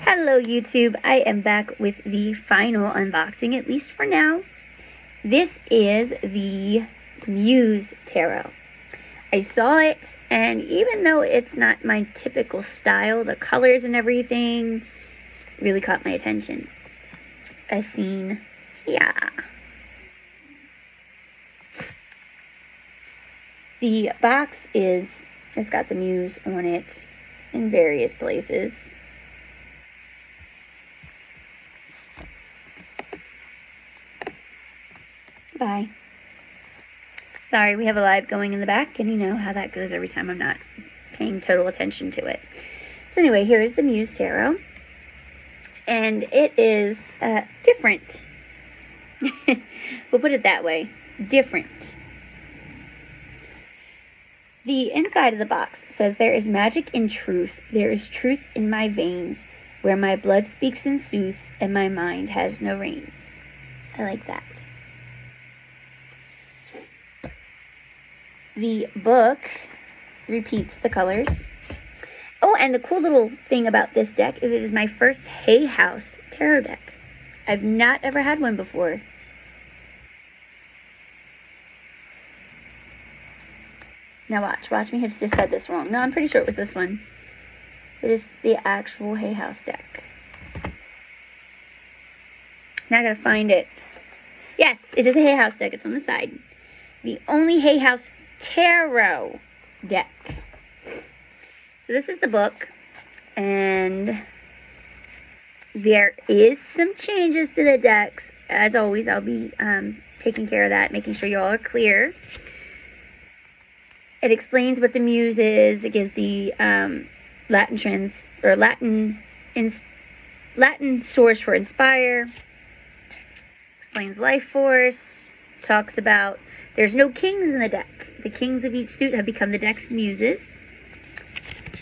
Hello YouTube, I am back with the final unboxing, at least for now. This is the Muse Tarot. I saw it, and even though it's not my typical style, the colors and everything really caught my attention. As seen here. The box it's got the Muse on it in various places. Bye. Sorry, we have a live going in the back, and you know how that goes every time I'm not paying total attention to it. So anyway, here is the Muse Tarot, and it is different. We'll put it that way, different. The inside of the box says, "There is magic in truth. There is truth in my veins, where my blood speaks in sooth, and my mind has no reins." I like that. The book repeats the colors. Oh, and the cool little thing about this deck is it is my first Hay House tarot deck. I've not ever had one before. Now watch me have just said this wrong. No, I'm pretty sure it was this one. It is the actual Hay House deck. Now I gotta find it. Yes, it is a Hay House deck. It's on the side. The only Hay House tarot deck. So this is the book, and there is some changes to the decks. As always, I'll be taking care of that, making sure you all are clear. It explains what the Muse is. It gives the Latin source for inspire. Explains life force. Talks about there's no kings in the deck. The kings of each suit have become the deck's muses.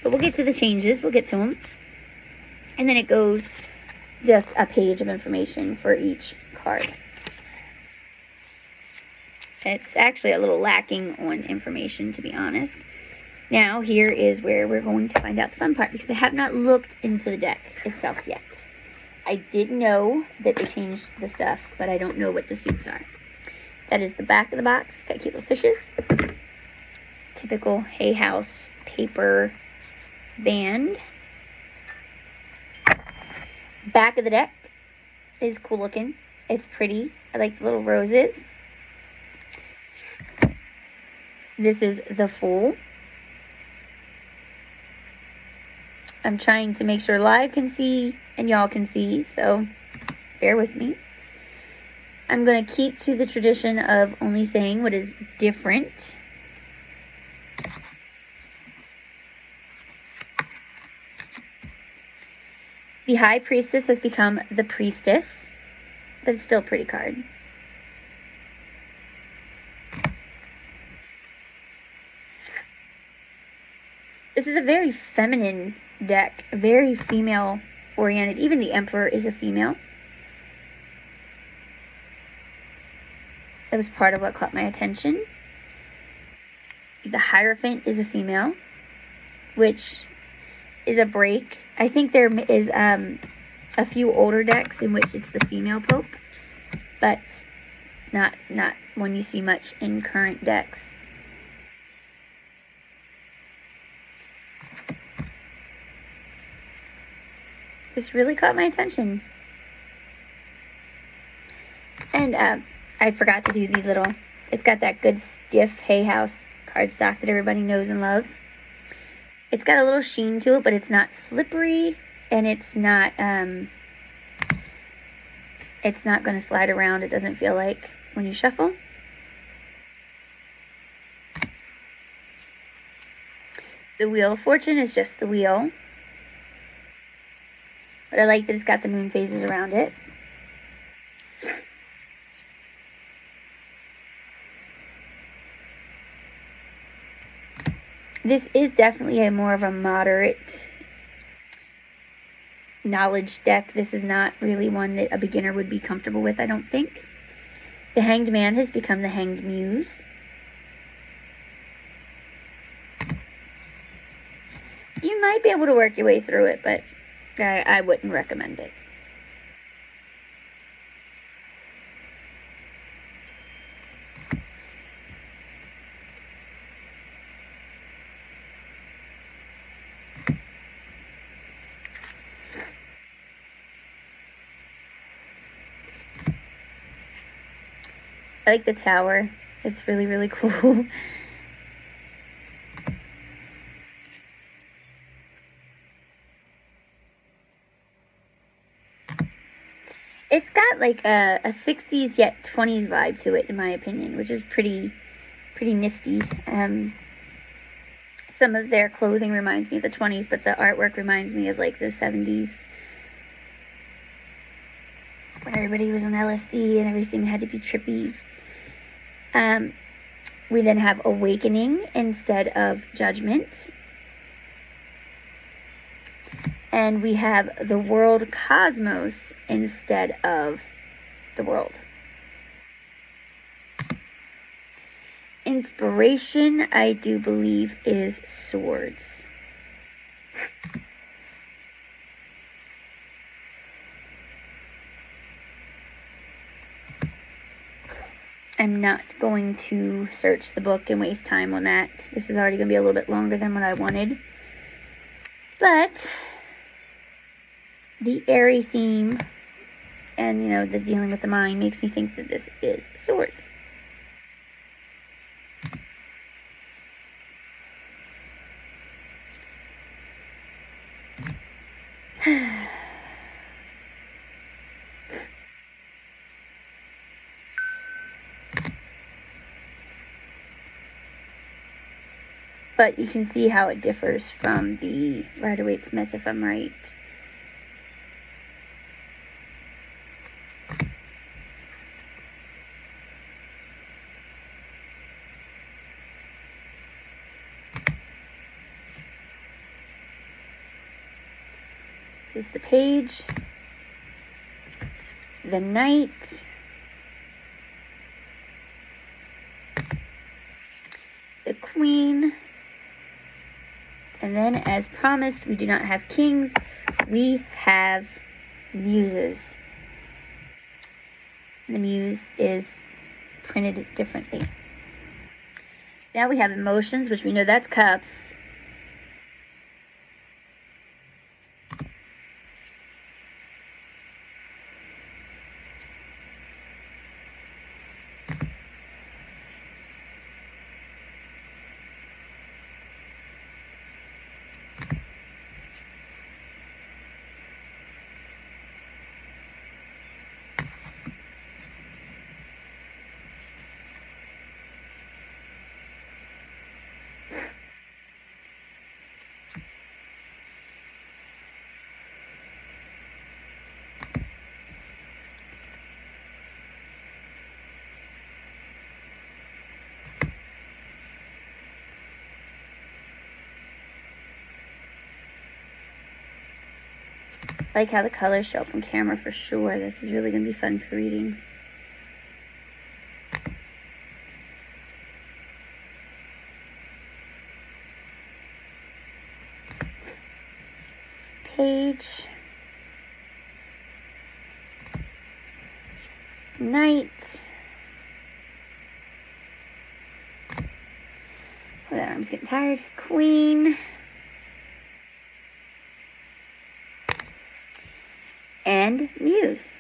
But we'll get to the changes. We'll get to them. And then it goes just a page of information for each card. It's actually a little lacking on information, to be honest. Now, here is where we're going to find out the fun part, because I have not looked into the deck itself yet. I did know that they changed the stuff, but I don't know what the suits are. That is the back of the box. Got cute little fishes. Typical Hay House paper band. Back of the deck is cool looking. It's pretty. I like the little roses. This is the Fool. I'm trying to make sure live can see and y'all can see, so bear with me. I'm going to keep to the tradition of only saying what is different. The High Priestess has become the Priestess, but it's still a pretty card. This is a very feminine deck, very female oriented. Even the Emperor is a female. That was part of what caught my attention. The Hierophant is a female, which is a break. I think there is a few older decks in which it's the female Pope, but it's not one you see much in current decks. This really caught my attention. And I forgot to do these little, it's got that good stiff Hay House cardstock that everybody knows and loves. It's got a little sheen to it, but it's not slippery, and it's not going to slide around, it doesn't feel like, when you shuffle. The Wheel of Fortune is just the wheel. But I like that it's got the moon phases around it. This is definitely a more of a moderate knowledge deck. This is not really one that a beginner would be comfortable with, I don't think. The Hanged Man has become the Hanged Muse. You might be able to work your way through it, but I wouldn't recommend it. I like the tower. It's really, really cool. It's got like a 60s yet 20s vibe to it, in my opinion, which is pretty nifty. Some of their clothing reminds me of the 20s, but the artwork reminds me of like the 70s, when everybody was on LSD and everything had to be trippy. We then have awakening instead of judgment. And we have the world cosmos instead of the world. Inspiration, I do believe, is swords. I'm not going to search the book and waste time on that. This is already going to be a little bit longer than what I wanted. But the airy theme and, you know, the dealing with the mind makes me think that this is swords. But you can see how it differs from the Rider-Waite-Smith, if I'm right. This is the page, the knight, the queen, and then, as promised, we do not have kings, we have muses. The muse is printed differently. Now we have emotions, which we know that's cups. I like how the colors show up on camera for sure. This is really going to be fun for readings. Page. Knight. Oh, that arm's getting tired. Queen. And Muse,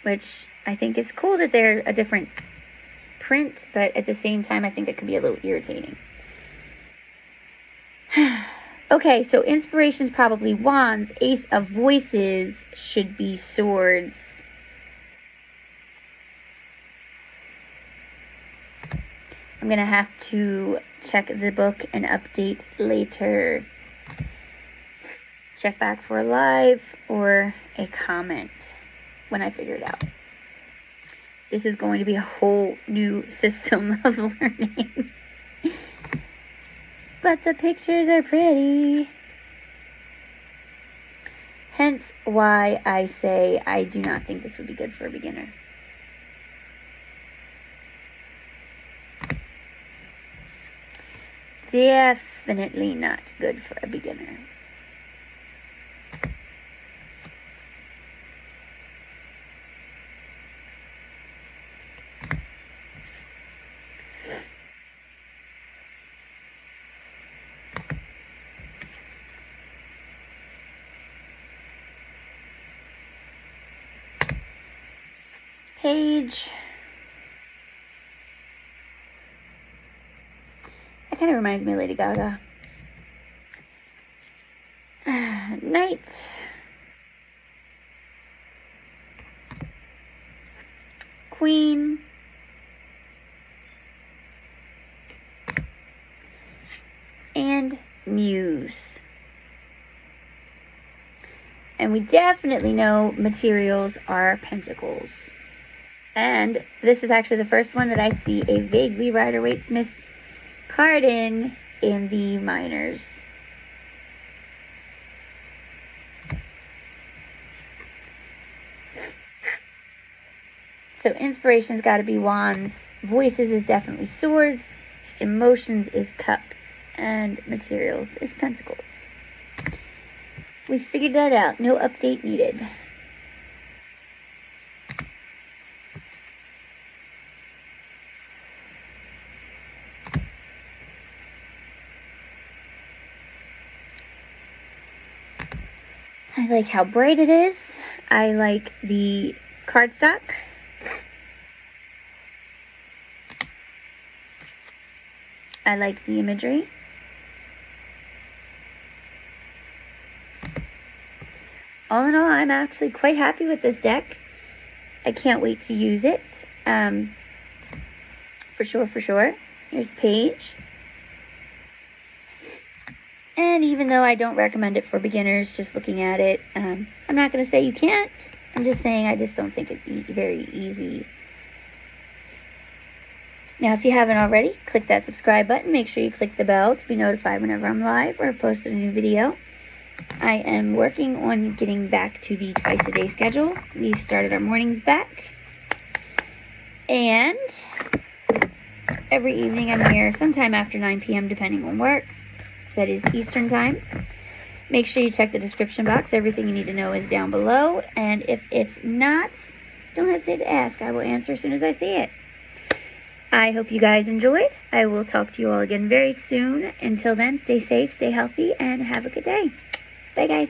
which I think is cool that they're a different print, but at the same time I think it could be a little irritating. Okay, so inspiration's probably wands. Ace of voices should be swords. I'm gonna have to check the book and update later. Check back for a live or a comment when I figure it out. This is going to be a whole new system of learning. But the pictures are pretty. Hence why I say I do not think this would be good for a beginner. Definitely not good for a beginner. Page. That kind of reminds me of Lady Gaga. Knight. Queen. And Muse. And we definitely know materials are pentacles. And this is actually the first one that I see a vaguely Rider-Waite-Smith card in the minors. So inspiration's got to be wands. Voices is definitely swords. Emotions is cups. And materials is pentacles. We figured that out. No update needed. I like how bright it is. I like the cardstock. I like the imagery. All in all, I'm actually quite happy with this deck. I can't wait to use it. For sure, for sure. Here's the page. And even though I don't recommend it for beginners, just looking at it, I'm not going to say you can't. I'm just saying I just don't think it'd be very easy. Now, if you haven't already, click that subscribe button. Make sure you click the bell to be notified whenever I'm live or have posted a new video. I am working on getting back to the twice-a-day schedule. We started our mornings back. And every evening I'm here sometime after 9 p.m. depending on work. That is Eastern time. Make sure you check the description box. Everything you need to know is down below. And if it's not, don't hesitate to ask. I will answer as soon as I see it. I hope you guys enjoyed. I will talk to you all again very soon. Until then, stay safe, stay healthy, and have a good day. Bye, guys.